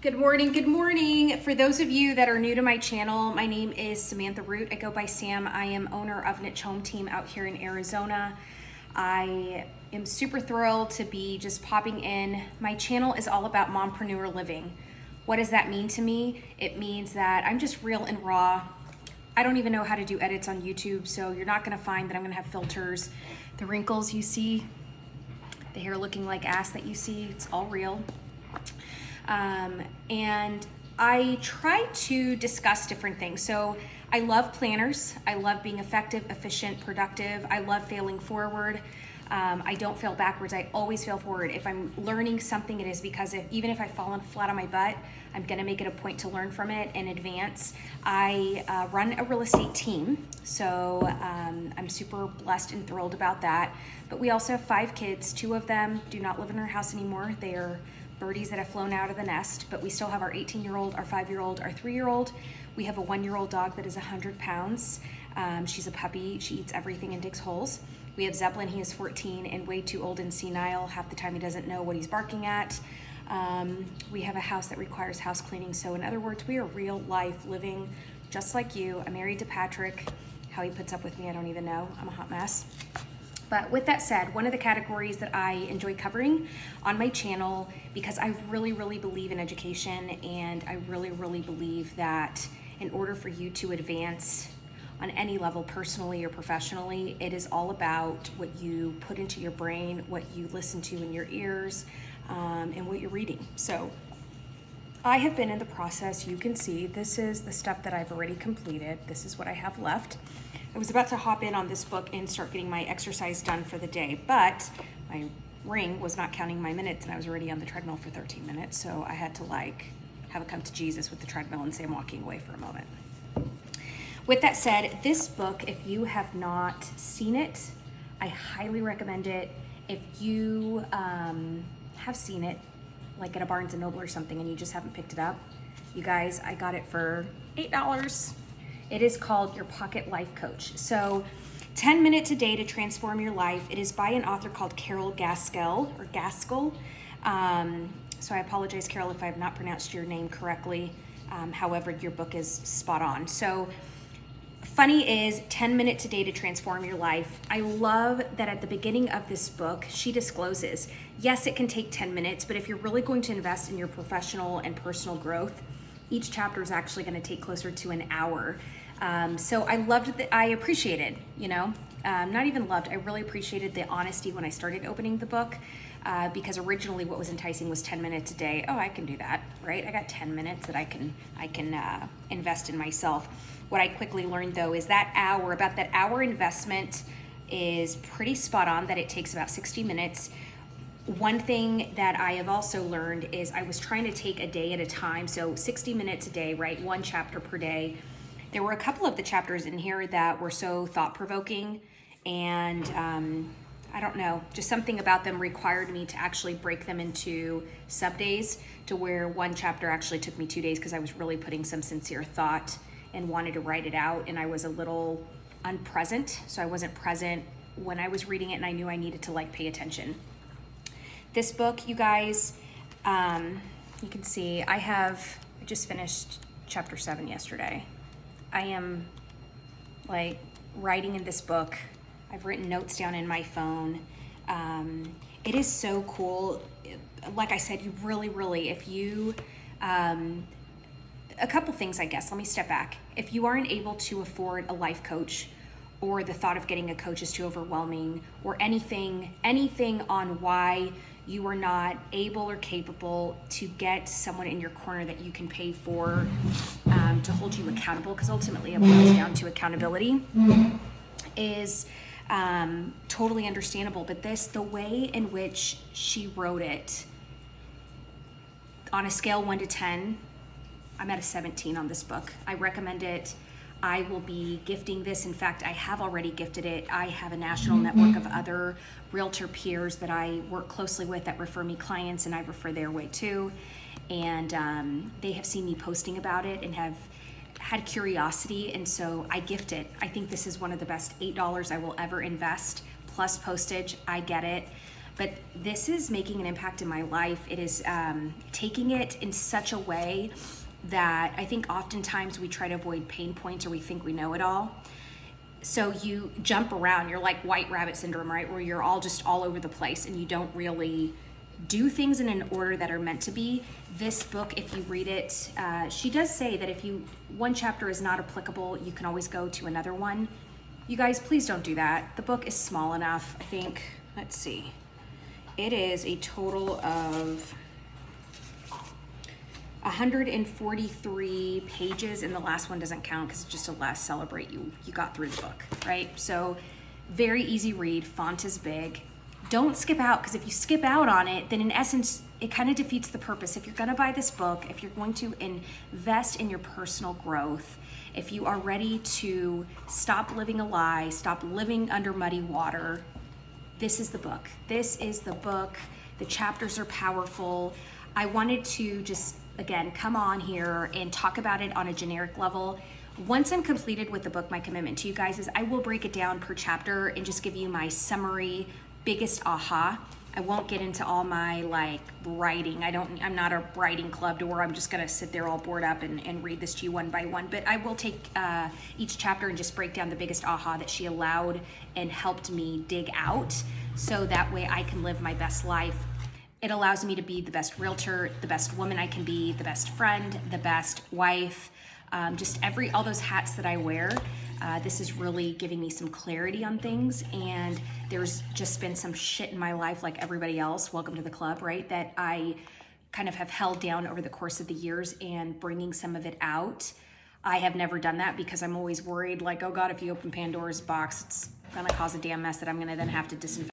Good morning, good morning. For those of you that are new to my channel, my name is Samantha Root. I go by Sam. I am owner of Niche Home Team out here in Arizona. I am super thrilled to be just popping in. My channel is all about mompreneur living. What does that mean to me? It means that I'm just real and raw. I don't even know how to do edits on YouTube, so you're not gonna find that I'm gonna have filters. The wrinkles you see, the hair looking like ass that you see, it's all real. And I try to discuss different things. So I love planners. I love being effective, efficient, productive. I love failing forward. I don't fail backwards. I always fail forward. If I'm learning something, it is because even if I've fallen flat on my butt, I'm gonna make it a point to learn from it and advance. I run a real estate team, so I'm super blessed and thrilled about that. But we also have 5 kids. 2 of them do not live in our house anymore. They are birdies that have flown out of the nest, but we still have our 18-year-old, our 5-year-old, our 3-year-old. We have a 1-year-old dog that is 100 pounds. She's a puppy. She eats everything and digs holes. We have Zeppelin. He is 14 and way too old and senile. Half the time he doesn't know what he's barking at. We have a house that requires house cleaning. So in other words, we are real life living just like you. I'm married to Patrick. How he puts up with me, I don't even know. I'm a hot mess. But with that said, one of the categories that I enjoy covering on my channel, because I really, really believe in education, and I really, really believe that in order for you to advance on any level, personally or professionally, it is all about what you put into your brain, what you listen to in your ears, and what you're reading. So I have been in the process. You can see this is the stuff that I've already completed. This is what I have left. I was about to hop in on this book and start getting my exercise done for the day, but my ring was not counting my minutes and I was already on the treadmill for 13 minutes. So I had to have a come to Jesus with the treadmill and say I'm walking away for a moment. With that said, this book, if you have not seen it, I highly recommend it. If you have seen it, like at a Barnes & Noble or something, and you just haven't picked it up, you guys, I got it for $8. It is called Your Pocket Life Coach. So 10 Minutes a Day to Transform Your Life. It is by an author called Carole Gaskell, or Gaskell. So I apologize, Carole, if I have not pronounced your name correctly. However, your book is spot on. So funny is 10 Minutes a Day to Transform Your Life. I love that at the beginning of this book, she discloses, yes, it can take 10 minutes, but if you're really going to invest in your professional and personal growth, each chapter is actually going to take closer to an hour. So I loved that. I appreciated, not even loved, I really appreciated the honesty when I started opening the book, because originally what was enticing was 10 minutes a day. Oh, I can do that, right? I got 10 minutes that I can invest in myself. What I quickly learned though is about that hour investment is pretty spot on, that it takes about 60 minutes. One thing that I have also learned is I was trying to take a day at a time. So 60 minutes a day, right? 1 chapter per day. There were a couple of the chapters in here that were so thought-provoking, and I don't know, just something about them required me to actually break them into sub-days, to where 1 chapter actually took me 2 days because I was really putting some sincere thought and wanted to write it out, and I was a little unpresent. So I wasn't present when I was reading it, and I knew I needed to pay attention. This book, you guys, you can see I just finished chapter 7 yesterday. I am writing in this book. I've written notes down in my phone. It is so cool. Like I said, you really, if you, a couple things, I guess. Let me step back. If you aren't able to afford a life coach, or the thought of getting a coach is too overwhelming, or anything on why you are not able or capable to get someone in your corner that you can pay for to hold you accountable, because ultimately it boils down to accountability, is totally understandable. But the way in which she wrote it, on a scale 1 to 10, I'm at a 17 on this book. I recommend it. I will be gifting this. In fact, I have already gifted it. I have a national network of other realtor peers that I work closely with that refer me clients, and I refer their way too. And they have seen me posting about it and have had curiosity, and so I gift it. I think this is one of the best $8 I will ever invest, plus postage. I get it. but this is making an impact in my life. It is taking it in such a way that I think oftentimes we try to avoid pain points, or we think we know it all. So you jump around, you're like white rabbit syndrome, right? Where you're all just all over the place and you don't really do things in an order that are meant to be. This book, if you read it, she does say that if one chapter is not applicable, you can always go to another one. You guys, please don't do that. The book is small enough. I think, let's see. It is a total of 143 pages, and the last one doesn't count because it's just a last celebrate you got through the book, right? So very easy read, font is big. Don't skip out, because if you skip out on it, then in essence, it kind of defeats the purpose. If you're gonna buy this book, if you're going to invest in your personal growth, if you are ready to stop living a lie, stop living under muddy water, this is the book. This is the book. The chapters are powerful. I wanted to just, again, come on here and talk about it on a generic level. Once I'm completed with the book, my commitment to you guys is I will break it down per chapter and just give you my summary, biggest aha. I won't get into all my writing. I'm not a writing club to where I'm just gonna sit there all bored up and read this to you one by one, but I will take each chapter and just break down the biggest aha that she allowed and helped me dig out, so that way I can live my best life. It allows me to be the best realtor, the best woman I can be, the best friend, the best wife, just all those hats that I wear. This is really giving me some clarity on things, and there's just been some shit in my life like everybody else, welcome to the club, right, that I kind of have held down over the course of the years, and bringing some of it out. I have never done that because I'm always worried, like, oh God, if you open Pandora's box, it's gonna cause a damn mess that I'm gonna then have to disinfect.